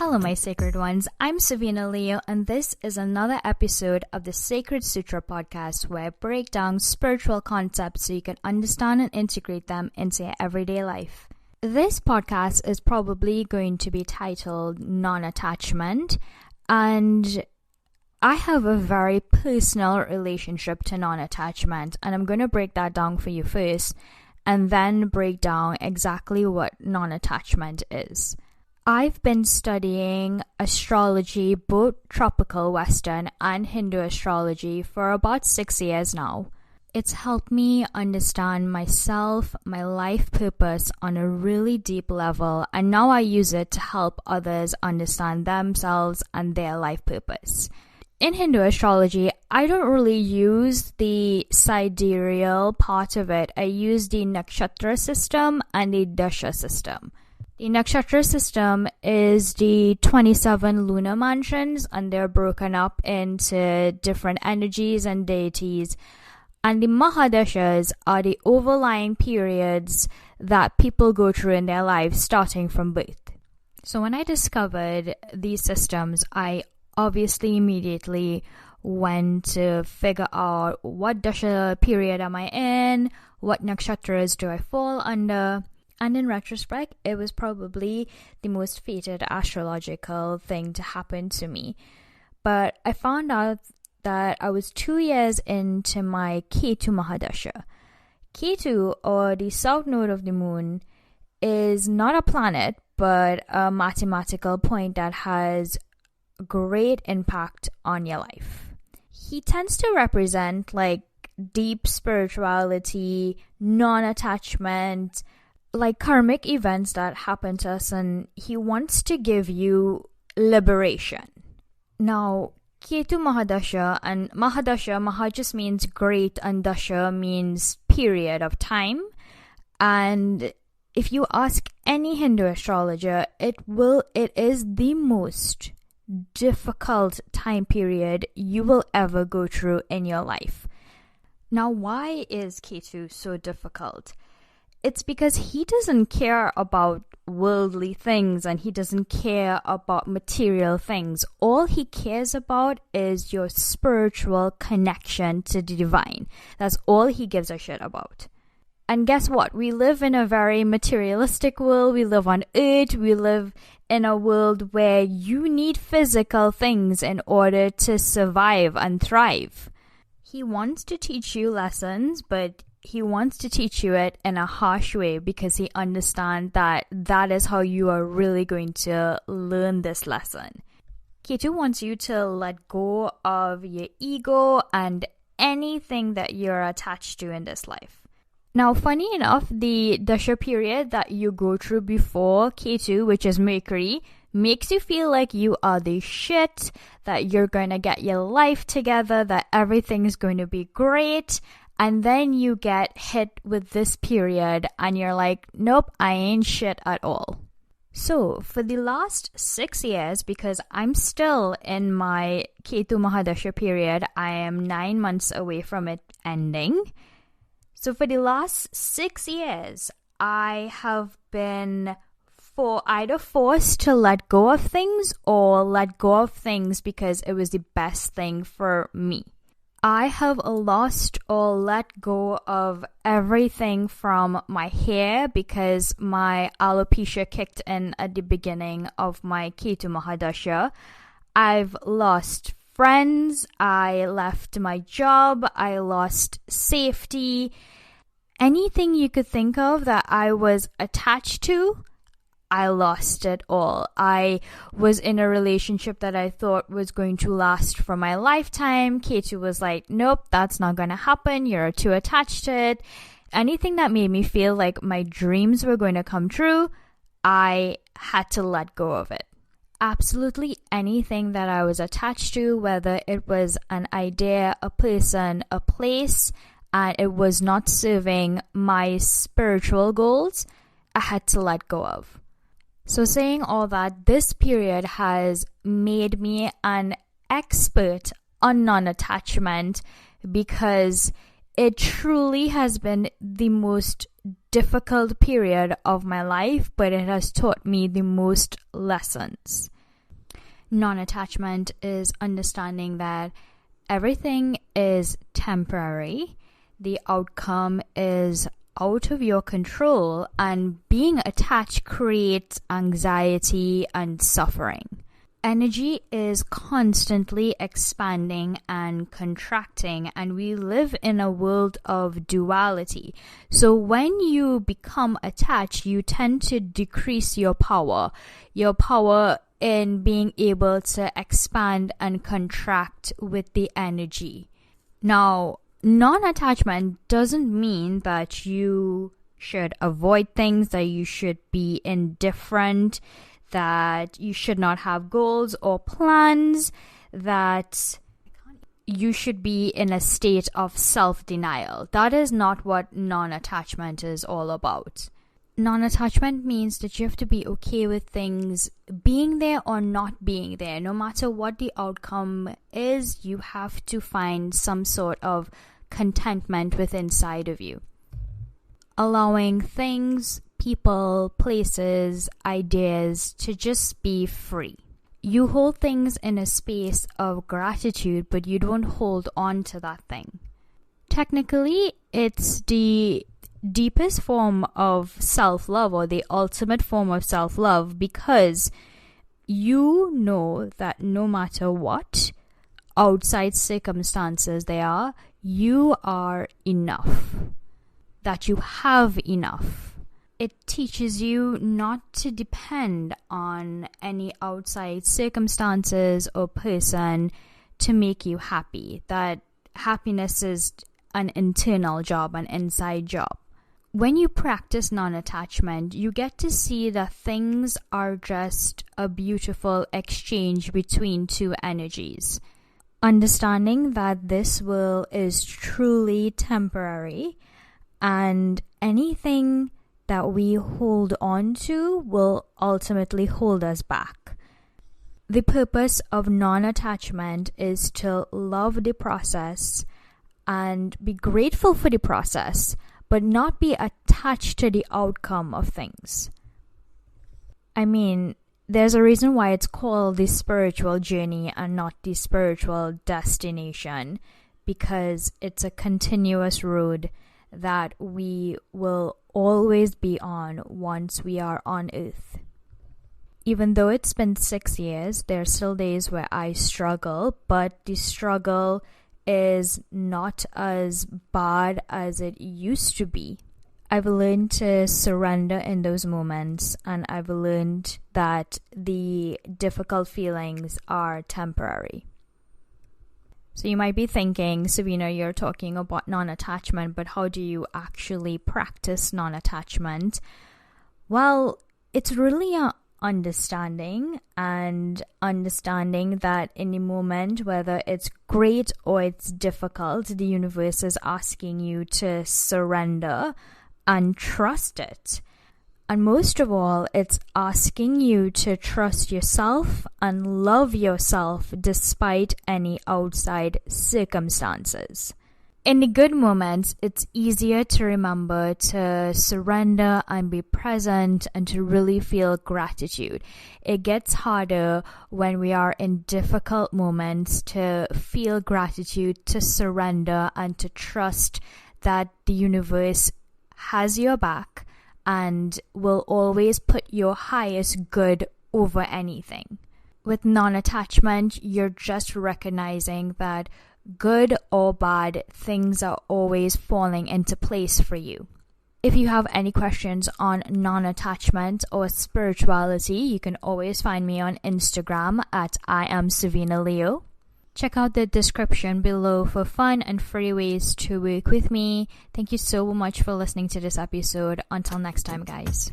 Hello, my sacred ones. I'm Savina Leo, and this is another episode of the Sacred Sutra Podcast, where I break down spiritual concepts so you can understand and integrate them into your everyday life. This podcast is probably going to be titled Nonattachment, and I have a very personal relationship to non-attachment, and I'm going to break that down for you first, and then break down exactly what non-attachment is. I've been studying astrology, both tropical Western and Hindu astrology, for about 6 years now. It's helped me understand myself, my life purpose on a really deep level, and now I use it to help others understand themselves and their life purpose. In Hindu astrology, I don't really use the sidereal part of it. I use the nakshatra system and the dasha system. The nakshatra system is the 27 lunar mansions, and they're broken up into different energies and deities. And the mahadashas are the overlying periods that people go through in their lives starting from birth. So when I discovered these systems, I obviously immediately went to figure out what dasha period am I in, what nakshatras do I fall under. And in retrospect, it was probably the most fated astrological thing to happen to me. But I found out that I was 2 years into my Ketu Mahadasha. Ketu, or the south node of the moon, is not a planet, but a mathematical point that has great impact on your life. He tends to represent like deep spirituality, non-attachment, like karmic events that happen to us, and he wants to give you liberation. Now, Ketu Mahadasha, and Maha just means great, and Dasha means period of time. And if you ask any Hindu astrologer, it is the most difficult time period you will ever go through in your life. Now, why is Ketu so difficult? It's because he doesn't care about worldly things, and he doesn't care about material things. All he cares about is your spiritual connection to the divine. That's all he gives a shit about. And guess what? We live in a very materialistic world. We live on earth. We live in a world where you need physical things in order to survive and thrive. He wants to teach you lessons, but he wants to teach you it in a harsh way, because he understands that is how you are really going to learn this lesson. Ketu wants you to let go of your ego and anything that you're attached to in this life. Now, funny enough, the dasha period that you go through before Ketu, which is Mercury, makes you feel like you are the shit, that you're going to get your life together, that everything is going to be great. And then you get hit with this period and you're like, nope, I ain't shit at all. So for the last 6 years, because I'm still in my Ketu Mahadasha period, I am 9 months away from it ending. So for the last 6 years, I have been either forced to let go of things or let go of things because it was the best thing for me. I have lost or let go of everything from my hair, because my alopecia kicked in at the beginning of my Ketu Mahadasha. I've lost friends, I left my job, I lost safety. Anything you could think of that I was attached to, I lost it all. I was in a relationship that I thought was going to last for my lifetime. Ketu was like, nope, that's not going to happen. You're too attached to it. Anything that made me feel like my dreams were going to come true, I had to let go of it. Absolutely anything that I was attached to, whether it was an idea, a person, a place, and it was not serving my spiritual goals, I had to let go of. So saying all that, this period has made me an expert on non-attachment, because it truly has been the most difficult period of my life, but it has taught me the most lessons. Non-attachment is understanding that everything is temporary, the outcome is out of your control, and being attached creates anxiety and suffering. Energy is constantly expanding and contracting, and we live in a world of duality. So when you become attached, you tend to decrease your power in being able to expand and contract with the energy. Now, non-attachment doesn't mean that you should avoid things, that you should be indifferent, that you should not have goals or plans, that you should be in a state of self-denial. That is not what non-attachment is all about. Non-attachment means that you have to be okay with things being there or not being there. No matter what the outcome is, you have to find some sort of contentment within inside of you. Allowing things, people, places, ideas to just be free. You hold things in a space of gratitude, but you don't hold on to that thing. Technically, it's the deepest form of self-love, or the ultimate form of self-love, because you know that no matter what outside circumstances there are, you are enough, that you have enough. It teaches you not to depend on any outside circumstances or person to make you happy, that happiness is an internal job, an inside job. When you practice non-attachment, you get to see that things are just a beautiful exchange between two energies. Understanding that this world is truly temporary, and anything that we hold on to will ultimately hold us back. The purpose of non-attachment is to love the process and be grateful for the process, but not be attached to the outcome of things. I mean, there's a reason why it's called the spiritual journey and not the spiritual destination, because it's a continuous road that we will always be on once we are on earth. Even though it's been 6 years, there are still days where I struggle, but the struggle is not as bad as it used to be. I've learned to surrender in those moments, and I've learned that the difficult feelings are temporary. So you might be thinking, Savina, you're talking about non-attachment, but how do you actually practice non-attachment? Well, it's really a understanding that in the moment, whether it's great or it's difficult, the universe is asking you to surrender and trust it. And most of all, it's asking you to trust yourself and love yourself despite any outside circumstances. In the good moments, it's easier to remember to surrender and be present and to really feel gratitude. It gets harder when we are in difficult moments to feel gratitude, to surrender, and to trust that the universe has your back and will always put your highest good over anything. With non-attachment, you're just recognizing that good or bad, things are always falling into place for you. If you have any questions on non-attachment or spirituality, you can always find me on Instagram at I am Savina Leo. Check out the description below for fun and free ways to work with me. Thank you so much for listening to this episode. Until next time, guys.